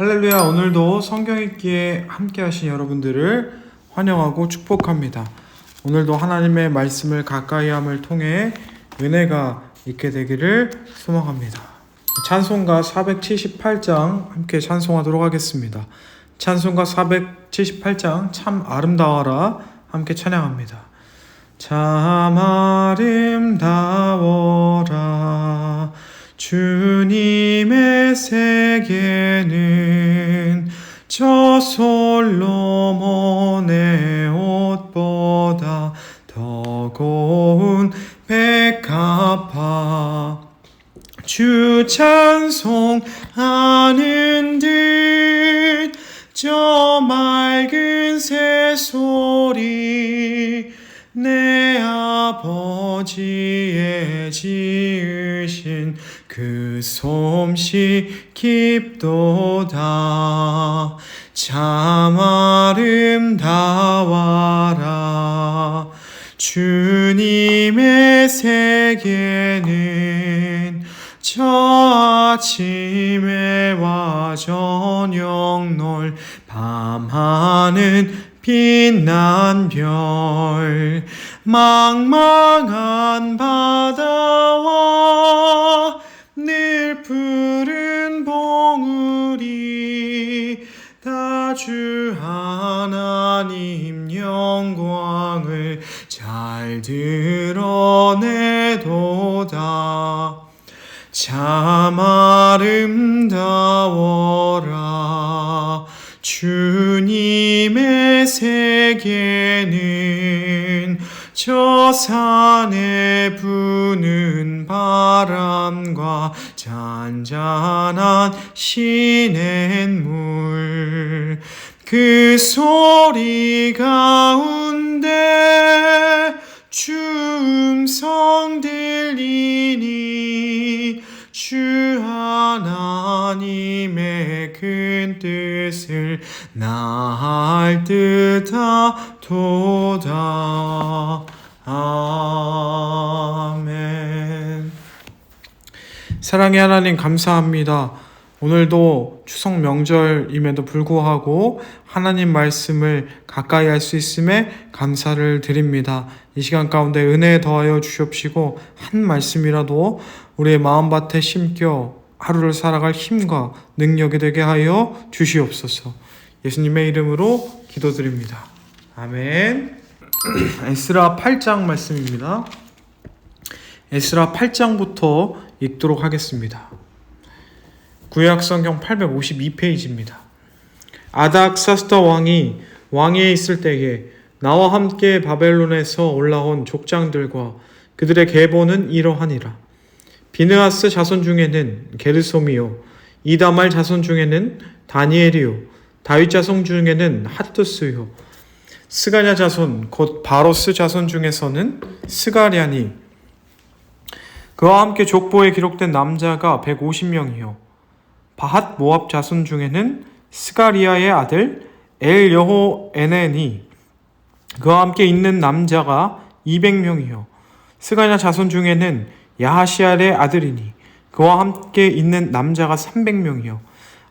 할렐루야. 오늘도 성경 읽기에 함께 하신 여러분들을 환영하고 축복합니다. 오늘도 하나님의 말씀을 가까이 함을 통해 은혜가 있게 되기를 소망합니다. 찬송가 478장 함께 찬송하도록 하겠습니다. 찬송가 478장 참 아름다워라 함께 찬양합니다. 참 아름다워라 주님의 세계는 저 솔로몬의 옷보다 더 고운 백합화 주 찬송하는 듯 저 맑은 새소리 내 아버지의 지으신 그 솜씨 깊도다. 참 아름다워라 주님의 세계는 저 아침에와 저녁 놀 밤하는 빛난 별 망망한 바다와 늘 푸른 봉우리 다 주 하나님 영광을 잘 드러내도다. 참 아름다워라 주님의 세계는 저 산에 부는 바람과 잔잔한 시냇물 그 소리 가운데 주 음성 들리니 주 하나님의 큰 뜻을 나할 듯하도다. 아멘. 사랑의 하나님 감사합니다. 오늘도 추석 명절임에도 불구하고 하나님 말씀을 가까이 할 수 있음에 감사를 드립니다. 이 시간 가운데 은혜 더하여 주시옵시고 한 말씀이라도 우리의 마음밭에 심겨 하루를 살아갈 힘과 능력이 되게 하여 주시옵소서. 예수님의 이름으로 기도드립니다. 아멘. 에스라 8장 말씀입니다. 에스라 8장부터 읽도록 하겠습니다. 구약성경 852페이지입니다. 아닥사스다 왕이 왕위에 있을 때에 나와 함께 바벨론에서 올라온 족장들과 그들의 계보는 이러하니라. 비느하스 자손 중에는 게르솜이요 이다말 자손 중에는 다니엘이요 다윗 자손 중에는 핫투스요 스가랴 자손 곧 바로스 자손 중에서는 스가랴니 그와 함께 족보에 기록된 남자가 150명이요 바핫 모압 자손 중에는 스가리아의 아들 엘여호에넨이 그와 함께 있는 남자가 200명이요 스가랴 자손 중에는 야하시알의 아들이니 그와 함께 있는 남자가 300명이요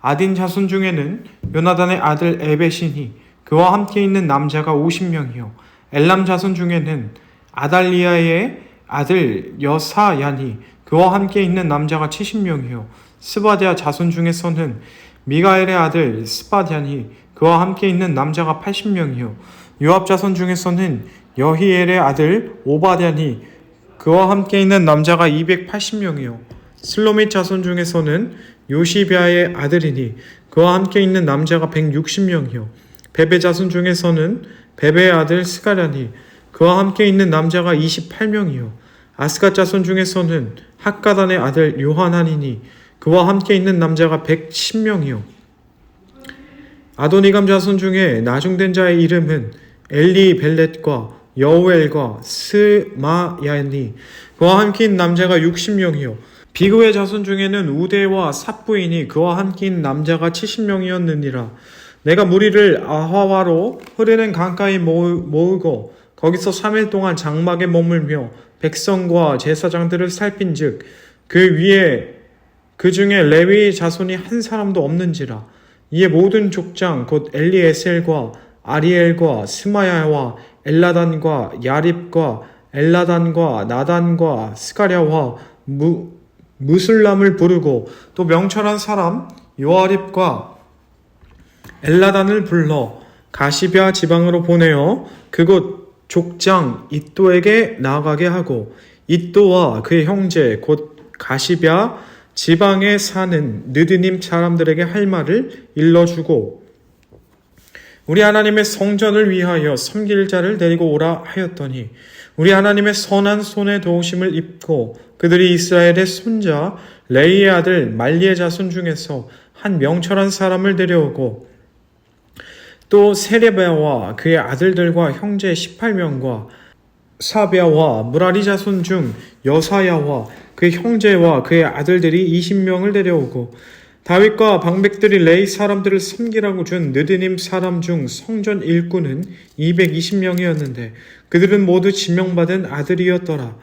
아딘 자손 중에는 요나단의 아들 에벳이니 그와 함께 있는 남자가 50명이요 엘람 자손 중에는 아달리아의 아들 여사야니 그와 함께 있는 남자가 70명이요 스바디아 자손 중에서는 미가엘의 아들 스바디아니 그와 함께 있는 남자가 80명이요 요압 자손 중에서는 여히엘의 아들 오바디아니 그와 함께 있는 남자가 280명이요 슬로밋 자손 중에서는 요시비아의 아들이니 그와 함께 있는 남자가 160명이요 베베 자손 중에서는 베베의 아들 스가랴니 그와 함께 있는 남자가 28명이요 아스갓 자손 중에서는 학가단의 아들 요하나니니 그와 함께 있는 남자가 110명이요 아도니감 자손 중에 나중된 자의 이름은 엘리벨렛과 여우엘과 스마야니 그와 함께 있는 남자가 60명이요 비그의 자손 중에는 우데와 삽부이니 그와 함께 있는 남자가 70명이었느니라. 내가 무리를 아하와로 흐르는 강가에 모으고 거기서 3일 동안 장막에 머물며 백성과 제사장들을 살핀즉 그 위에 그 중에 레위 자손이 한 사람도 없는지라. 이에 모든 족장 곧 엘리에셀과 아리엘과 스마야와 엘라단과 야립과 엘라단과 나단과 스가랴와 무술람을 부르고 또 명철한 사람 요아립과 엘라단을 불러 가시뱄 지방으로 보내어 그곳 족장 잇도에게 나아가게 하고 잇도와 그의 형제 곧 가시뱄 지방에 사는 느드님 사람들에게 할 말을 일러주고 우리 하나님의 성전을 위하여 섬길 자를 데리고 오라 하였더니 우리 하나님의 선한 손에 도우심을 입고 그들이 이스라엘의 손자 레이의 아들 말리의 자손 중에서 한 명철한 사람을 데려오고 또 세레베와 그의 아들들과 형제 18명과 사베와 무라리 자손 중 여사야와 그의 형제와 그의 아들들이 20명을 데려오고 다윗과 방백들이 레이 사람들을 섬기라고 준 느드님 사람 중 성전 일꾼은 220명이었는데 그들은 모두 지명받은 아들이었더라.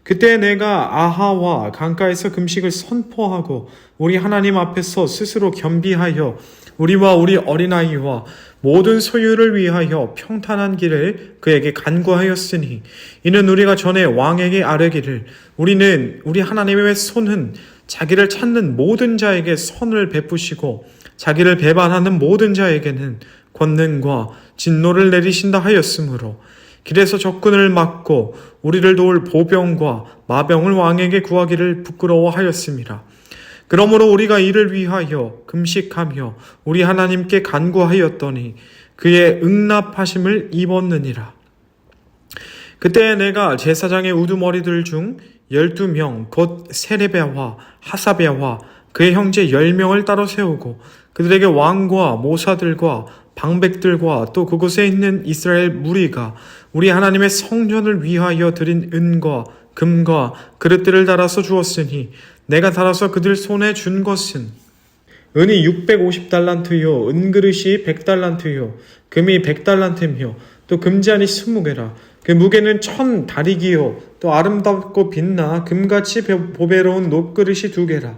그때 내가 아하와 강가에서 금식을 선포하고 우리 하나님 앞에서 스스로 겸비하여 우리와 우리 어린아이와 모든 소유를 위하여 평탄한 길을 그에게 간구하였으니 이는 우리가 전에 왕에게 아뢰기를 우리는 우리 하나님의 손은 자기를 찾는 모든 자에게 선을 베푸시고 자기를 배반하는 모든 자에게는 권능과 진노를 내리신다 하였으므로 길에서 적군을 막고 우리를 도울 보병과 마병을 왕에게 구하기를 부끄러워하였습니다. 그러므로 우리가 이를 위하여 금식하며 우리 하나님께 간구하였더니 그의 응납하심을 입었느니라. 그때 내가 제사장의 우두머리들 중 12명 곧 세레베와 하사베와 그의 형제 10명을 따로 세우고 그들에게 왕과 모사들과 방백들과 또 그곳에 있는 이스라엘 무리가 우리 하나님의 성전을 위하여 드린 은과 금과 그릇들을 달아서 주었으니 내가 달아서 그들 손에 준 것은 은이 650달란트요 은그릇이 100달란트요 금이 100달란트며 또 금잔이 20개라. 그 무게는 1000다리기요 또 아름답고 빛나 금같이 보배로운 놋그릇이 2개라.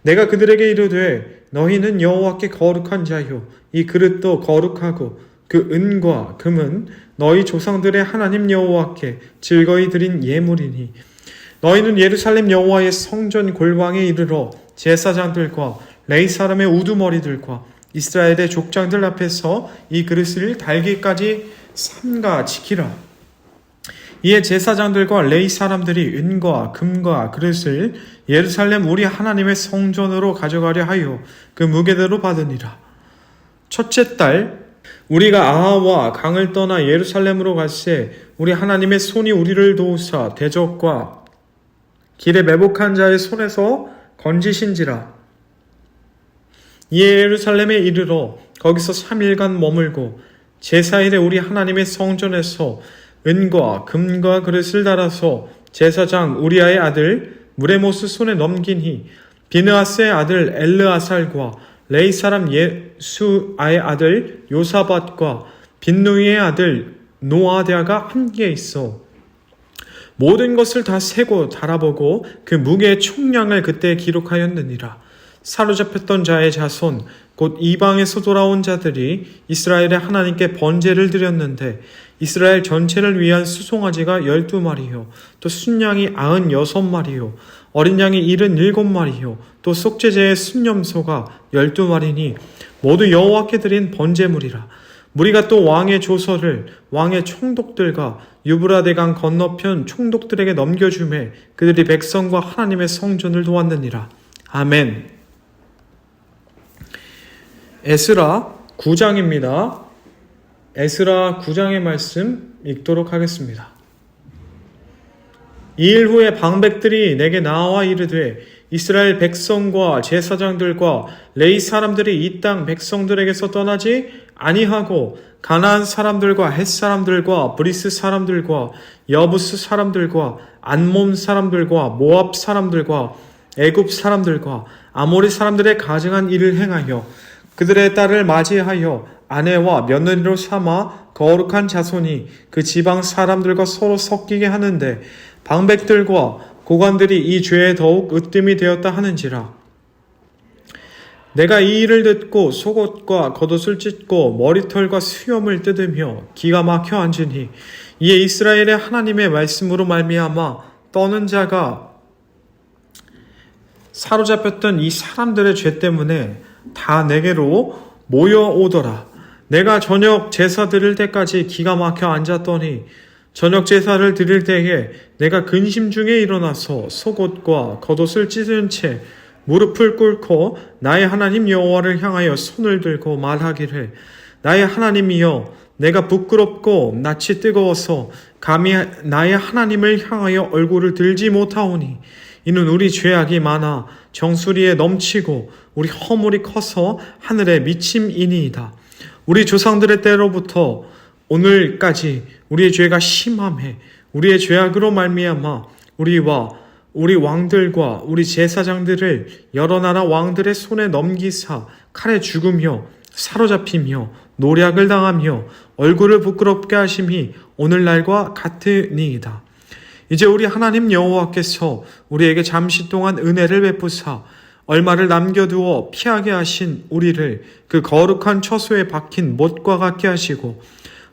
내가 그들에게 이르되 너희는 여호와께 거룩한 자요 이 그릇도 거룩하고 그 은과 금은 너희 조상들의 하나님 여호와께 즐거이 드린 예물이니 너희는 예루살렘 여호와의 성전 골방에 이르러 제사장들과 레위 사람의 우두머리들과 이스라엘의 족장들 앞에서 이 그릇을 달기까지 삼가 지키라. 이에 제사장들과 레위 사람들이 은과 금과 그릇을 예루살렘 우리 하나님의 성전으로 가져가려 하여 그 무게대로 받으니라. 첫째 달 우리가 아하와 강을 떠나 예루살렘으로 갈새 우리 하나님의 손이 우리를 도우사 대적과 길에 매복한 자의 손에서 건지신지라. 이에 예루살렘에 이르러 거기서 3일간 머물고 제4일에 우리 하나님의 성전에서 은과 금과 그릇을 달아서 제사장 우리아의 아들 무레모스 손에 넘기니 비느하스의 아들 엘르아살과 레이 사람 예수아의 아들 요사밧과 빈누이의 아들 노아드야가 함께 있어 모든 것을 다 세고 달아보고 그 무게의 총량을 그때 기록하였느니라. 사로잡혔던 자의 자손 곧 이방에서 돌아온 자들이 이스라엘의 하나님께 번제를 드렸는데 이스라엘 전체를 위한 수송아지가 12마리요 또 순양이 96마리요 어린 양이 77마리요 또 속죄제의 순염소가 12마리니 모두 여호와께 드린 번제물이라. 무리가 또 왕의 조서를 왕의 총독들과 유브라데강 건너편 총독들에게 넘겨주매 그들이 백성과 하나님의 성전을 도왔느니라. 아멘. 에스라 9장입니다. 에스라 9장의 말씀 읽도록 하겠습니다. 이일 후에 방백들이 내게 나와 이르되 이스라엘 백성과 제사장들과 레위 사람들이 이 땅 백성들에게서 떠나지 아니하고 가나안 사람들과 헷 사람들과 브리스 사람들과 여부스 사람들과 안몬 사람들과 모압 사람들과 애굽 사람들과 아모리 사람들의 가증한 일을 행하여 그들의 딸을 맞이하여 아내와 며느리로 삼아 거룩한 자손이 그 지방 사람들과 서로 섞이게 하는데 방백들과 고관들이 이 죄에 더욱 으뜸이 되었다 하는지라. 내가 이 일을 듣고 속옷과 겉옷을 찢고 머리털과 수염을 뜯으며 기가 막혀 앉으니 이에 이스라엘의 하나님의 말씀으로 말미암아 떠는 자가 사로잡혔던 이 사람들의 죄 때문에 다 내게로 모여오더라. 내가 저녁 제사 드릴 때까지 기가 막혀 앉았더니 저녁 제사를 드릴 때에 내가 근심 중에 일어나서 속옷과 겉옷을 찢은 채 무릎을 꿇고 나의 하나님 여호와를 향하여 손을 들고 말하기를 나의 하나님이여 내가 부끄럽고 낯이 뜨거워서 감히 나의 하나님을 향하여 얼굴을 들지 못하오니 이는 우리 죄악이 많아 정수리에 넘치고 우리 허물이 커서 하늘에 미침이니이다. 우리 조상들의 때로부터 오늘까지 우리의 죄가 심함해 우리의 죄악으로 말미암아 우리와 우리 왕들과 우리 제사장들을 여러 나라 왕들의 손에 넘기사 칼에 죽으며 사로잡히며 노략을 당하며 얼굴을 부끄럽게 하심이 오늘날과 같으니이다. 이제 우리 하나님 여호와께서 우리에게 잠시 동안 은혜를 베푸사 얼마를 남겨두어 피하게 하신 우리를 그 거룩한 처소에 박힌 못과 같게 하시고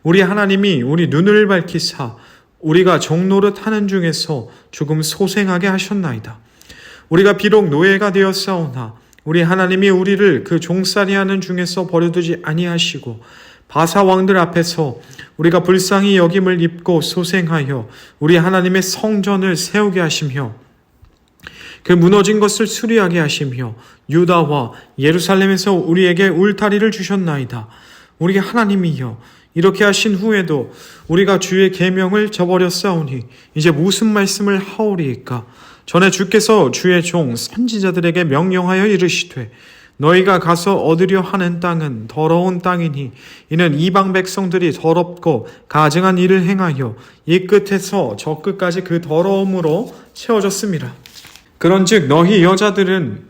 우리 하나님이 우리 눈을 밝히사 우리가 종노릇 하는 중에서 조금 소생하게 하셨나이다. 우리가 비록 노예가 되었사오나 우리 하나님이 우리를 그 종살이하는 중에서 버려두지 아니하시고 바사 왕들 앞에서 우리가 불쌍히 여김을 입고 소생하여 우리 하나님의 성전을 세우게 하시며 그 무너진 것을 수리하게 하시며 유다와 예루살렘에서 우리에게 울타리를 주셨나이다. 우리 하나님이여 이렇게 하신 후에도 우리가 주의 계명을 저버렸사오니 이제 무슨 말씀을 하오리이까? 전에 주께서 주의 종 선지자들에게 명령하여 이르시되 너희가 가서 얻으려 하는 땅은 더러운 땅이니 이는 이방 백성들이 더럽고 가증한 일을 행하여 이 끝에서 저 끝까지 그 더러움으로 채워졌습니다. 그런즉 너희 여자들은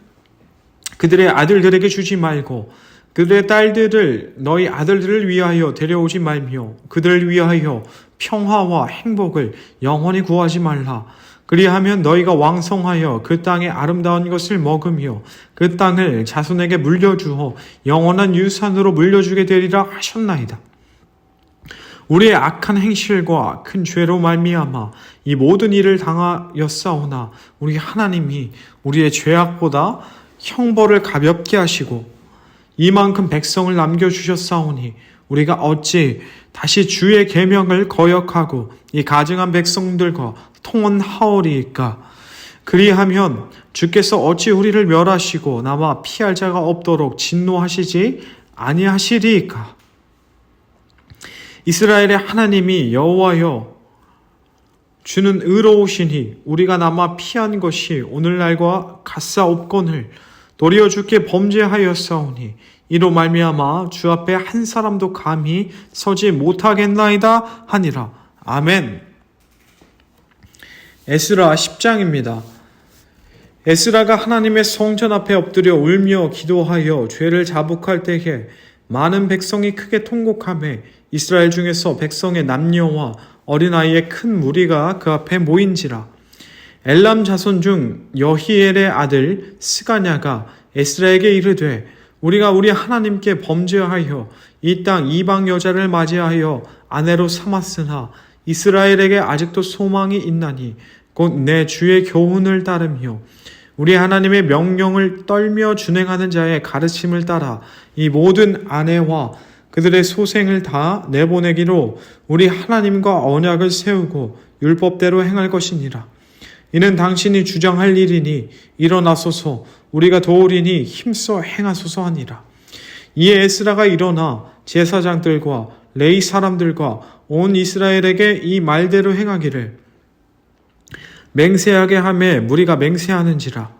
그들의 아들들에게 주지 말고 그들의 딸들을 너희 아들들을 위하여 데려오지 말며 그들을 위하여 평화와 행복을 영원히 구하지 말라. 그리하면 너희가 왕성하여 그 땅의 아름다운 것을 먹으며 그 땅을 자손에게 물려주어 영원한 유산으로 물려주게 되리라 하셨나이다. 우리의 악한 행실과 큰 죄로 말미암아 이 모든 일을 당하였사오나 우리 하나님이 우리의 죄악보다 형벌을 가볍게 하시고 이만큼 백성을 남겨주셨사오니 우리가 어찌 다시 주의 계명을 거역하고 이 가증한 백성들과 통혼하오리이까? 그리하면 주께서 어찌 우리를 멸하시고 나와 피할 자가 없도록 진노하시지 아니하시리이까? 이스라엘의 하나님이 여호와여 주는 의로우시니 우리가 남아 피한 것이 오늘날과 같사옵거늘 도리어 주께 범죄하였사오니 이로 말미암아 주 앞에 한 사람도 감히 서지 못하겠나이다 하니라. 아멘. 에스라 10장입니다. 에스라가 하나님의 성전 앞에 엎드려 울며 기도하여 죄를 자복할 때에 많은 백성이 크게 통곡하며 이스라엘 중에서 백성의 남녀와 어린아이의 큰 무리가 그 앞에 모인지라. 엘람 자손 중 여히엘의 아들 스가냐가 에스라에게 이르되 우리가 우리 하나님께 범죄하여 이 땅 이방 여자를 맞이하여 아내로 삼았으나 이스라엘에게 아직도 소망이 있나니 곧 내 주의 교훈을 따르며 우리 하나님의 명령을 떨며 준행하는 자의 가르침을 따라 이 모든 아내와 그들의 소생을 다 내보내기로 우리 하나님과 언약을 세우고 율법대로 행할 것이니라. 이는 당신이 주장할 일이니 일어나소서 우리가 도우리니 힘써 행하소서 하니라. 이에 에스라가 일어나 제사장들과 레위 사람들과 온 이스라엘에게 이 말대로 행하기를 맹세하게 하매 무리가 맹세하는지라.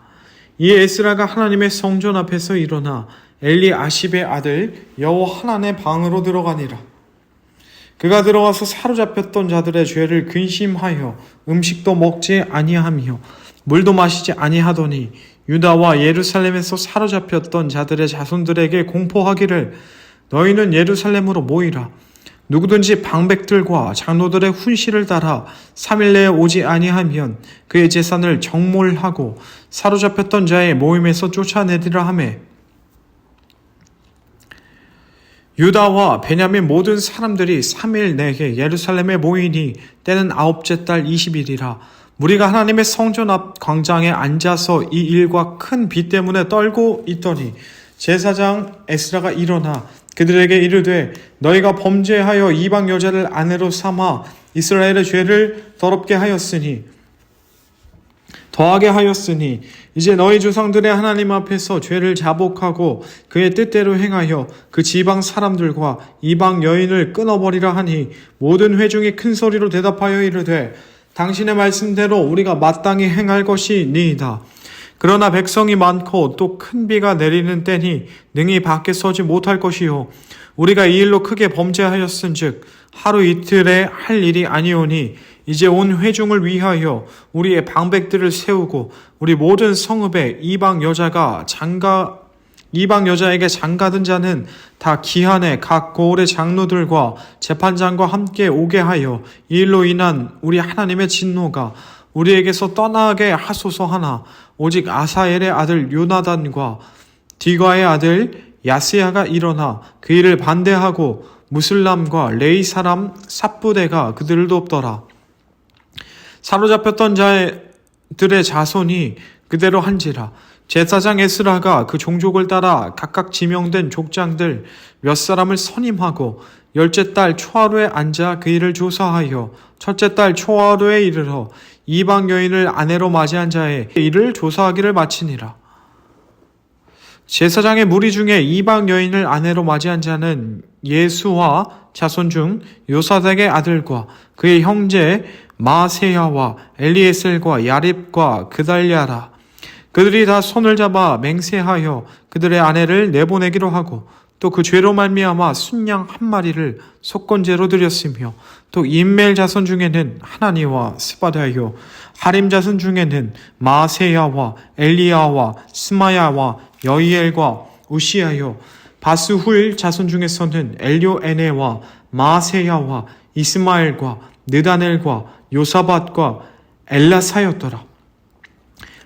이에 에스라가 하나님의 성전 앞에서 일어나 엘리아십의 아들 여호하난의 방으로 들어가니라. 그가 들어가서 사로잡혔던 자들의 죄를 근심하여 음식도 먹지 아니하며 물도 마시지 아니하더니 유다와 예루살렘에서 사로잡혔던 자들의 자손들에게 공포하기를 너희는 예루살렘으로 모이라. 누구든지 방백들과 장로들의 훈시를 따라 3일 내에 오지 아니하면 그의 재산을 정몰하고 사로잡혔던 자의 모임에서 쫓아내리라 하매 유다와 베냐민 모든 사람들이 3일 내에 예루살렘에 모이니 때는 9째 달 20일이라. 무리가 하나님의 성전 앞 광장에 앉아서 이 일과 큰 비 때문에 떨고 있더니 제사장 에스라가 일어나 그들에게 이르되 너희가 범죄하여 이방 여자를 아내로 삼아 이스라엘의 죄를 더하게 하였으니 이제 너희 조상들의 하나님 앞에서 죄를 자복하고 그의 뜻대로 행하여 그 지방 사람들과 이방 여인을 끊어버리라 하니 모든 회중이 큰 소리로 대답하여 이르되 당신의 말씀대로 우리가 마땅히 행할 것이니이다. 그러나 백성이 많고 또 큰 비가 내리는 때니 능히 밖에 서지 못할 것이요 우리가 이 일로 크게 범죄하였은즉 하루 이틀에 할 일이 아니오니 이제 온 회중을 위하여 우리의 방백들을 세우고 우리 모든 성읍에 이방 여자에게 장가든 자는 다 기한에 각 고을의 장로들과 재판장과 함께 오게 하여 이 일로 인한 우리 하나님의 진노가 우리에게서 떠나게 하소서 하나 오직 아사엘의 아들 요나단과 디과의 아들 야스야가 일어나 그 일을 반대하고 무슬람과 레이 사람 삽부대가 그들을 돕더라. 사로잡혔던 자들의 자손이 그대로 한지라. 제사장 에스라가 그 종족을 따라 각각 지명된 족장들 몇 사람을 선임하고 10째 달 초하루에 앉아 그 일을 조사하여 첫째 달 초하루에 이르러 이방 여인을 아내로 맞이한 자의 일을 조사하기를 마치니라. 제사장의 무리 중에 이방 여인을 아내로 맞이한 자는 예수와 자손 중 요사닥의 아들과 그의 형제 마세야와 엘리에셀과 야립과 그달랴라. 그들이 다 손을 잡아 맹세하여 그들의 아내를 내보내기로 하고 또 그 죄로 말미암아 순양 한 마리를 속건제로 드렸으며 또 임멜 자손 중에는 하나니와 스바다요 하림 자손 중에는 마세야와 엘리야와 스마야와 여이엘과 우시야요 바스훌 자손 중에서는 엘요에네와 마세야와 이스마엘과 느다넬과 요사밧과 엘라사였더라.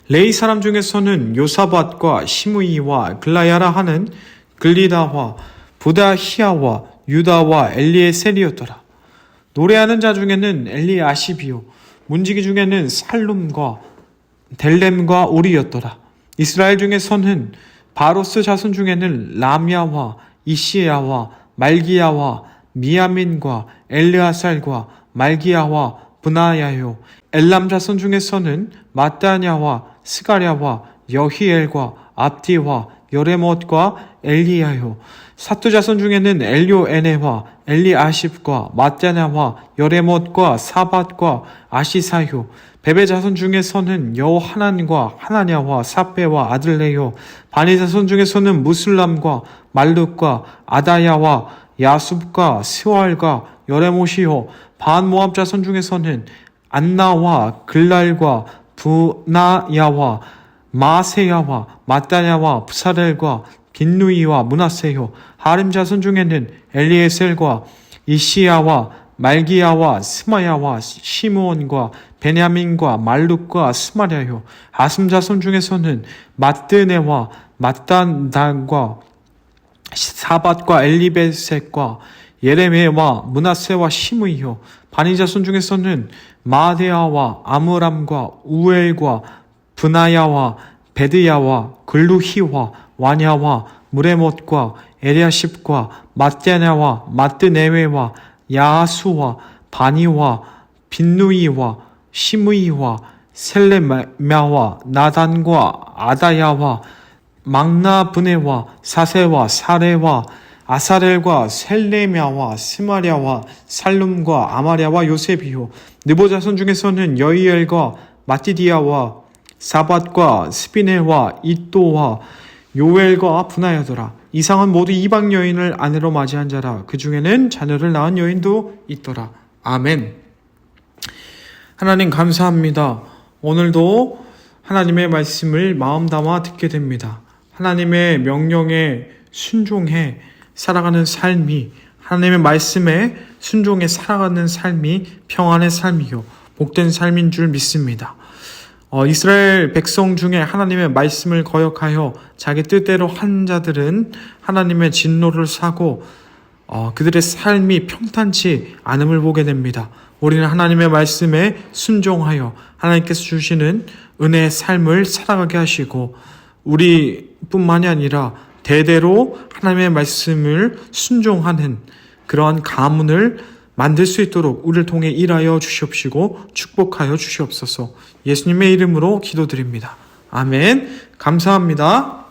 레이 사람 중에서는 요사밧과 시므이와 글라야라 하는 글리다와 부다히야와 유다와 엘리에셀이었더라. 노래하는 자 중에는 엘리아시비요 문지기 중에는 살룸과 델렘과 우리였더라. 이스라엘 중에서는 바로스 자손 중에는 라미아와 이시야와 말기야와 미야민과 엘르아살과 말기야와 브나야요 엘람 자손 중에서는 마따냐와 스가랴와 여히엘과 압디와 여레못과 엘리야요 사투 자손 중에는 엘요에네와 엘리아십과 마따냐와 여레못과 사밧과 아시사요 베베 자손 중에서는 여호하난과 하나냐와 사페와 아들레요 바니 자손 중에서는 무슬람과 말룩과 아다야와 야숲과 스왈과 여레못이요 반 모압 자손 중에서는 안나와 글랄과 부나야와 마세야와 마따냐와 부사렐과 빈누이와 문하세요 하림 자손 중에는 엘리에셀과 이시야와 말기야와 스마야와 시므온과 베냐민과 말룩과 스마랴요 아슴 자손 중에서는 마뜨네와 마단단과 사밧과 엘리베셋과 예레메와 문하세와 시므이요 바니 자손 중에서는 마데아와 아므람과 우엘과 브나야와 베드야와 글루히와 와냐와 무레못과 에리아십과 마떼냐와 마뜨네웨와 야수와 바니와 빈누이와 시므이와 셀레мя와 나단과 아다야와 막나브네와 사세와 사레와 아사렐과 셀레мя와 스마랴와 살룸과 아마랴와 요셉이요 느보 자손 중에서는 여이엘과 마티디아와 사밧과 스비네와 이또와 요엘과 분하야더라. 이상은 모두 이방 여인을 아내로 맞이한 자라. 그 중에는 자녀를 낳은 여인도 있더라. 아멘. 하나님 감사합니다. 오늘도 하나님의 말씀을 마음 담아 듣게 됩니다. 하나님의 명령에 순종해 살아가는 삶이 하나님의 말씀에 순종해 살아가는 삶이 평안의 삶이요 복된 삶인 줄 믿습니다. 이스라엘 백성 중에 하나님의 말씀을 거역하여 자기 뜻대로 한 자들은 하나님의 진노를 사고 그들의 삶이 평탄치 않음을 보게 됩니다. 우리는 하나님의 말씀에 순종하여 하나님께서 주시는 은혜의 삶을 살아가게 하시고 우리뿐만이 아니라 대대로 하나님의 말씀을 순종하는 그러한 가문을 만들 수 있도록 우리를 통해 일하여 주시옵시고 축복하여 주시옵소서. 예수님의 이름으로 기도드립니다. 아멘. 감사합니다.